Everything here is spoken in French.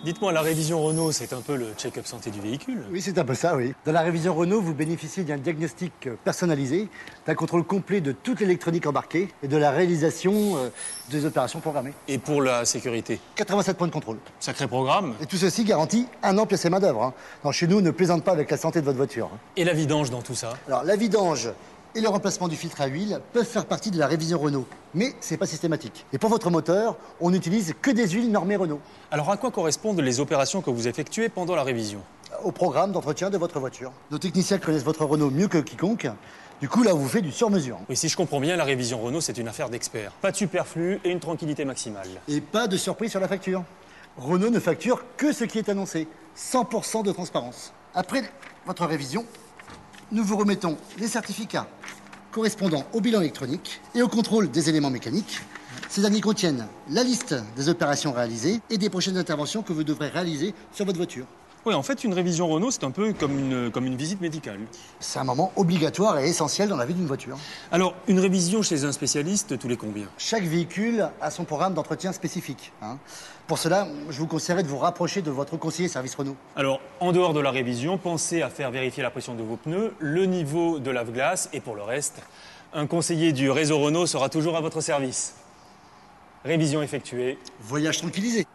Dites-moi, la révision Renault, c'est un peu le check-up santé du véhicule? Oui, c'est un peu ça, oui. Dans la révision Renault, vous bénéficiez d'un diagnostic personnalisé, d'un contrôle complet de toute l'électronique embarquée et de la réalisation des opérations programmées. Et pour la sécurité? 87 points de contrôle. Sacré programme. Et tout ceci garantit 1 an pièce et main-d'œuvre. Hein. Non, chez nous, on ne plaisante pas avec la santé de votre voiture. Hein. Et la vidange dans tout ça? Alors, la vidange et le remplacement du filtre à huile peuvent faire partie de la révision Renault. Mais c'est pas systématique. Et pour votre moteur, on n'utilise que des huiles normées Renault. Alors à quoi correspondent les opérations que vous effectuez pendant la révision? Au programme d'entretien de votre voiture. Nos techniciens connaissent votre Renault mieux que quiconque. Du coup, là, on vous fait du sur-mesure. Oui, si je comprends bien, la révision Renault, c'est une affaire d'experts. Pas de superflu et une tranquillité maximale. Et pas de surprise sur la facture. Renault ne facture que ce qui est annoncé. 100% de transparence. Après votre révision, nous vous remettons les certificats correspondant au bilan électronique et au contrôle des éléments mécaniques. Ces derniers contiennent la liste des opérations réalisées et des prochaines interventions que vous devrez réaliser sur votre voiture. Oui, en fait, une révision Renault, c'est un peu comme une visite médicale. C'est un moment obligatoire et essentiel dans la vie d'une voiture. Alors, une révision chez un spécialiste, tous les combien? Chaque véhicule a son programme d'entretien spécifique. Hein. Pour cela, je vous conseillerais de vous rapprocher de votre conseiller service Renault. Alors, en dehors de la révision, pensez à faire vérifier la pression de vos pneus, le niveau de lave-glace, et pour le reste, un conseiller du réseau Renault sera toujours à votre service. Révision effectuée. Voyage tranquillisé.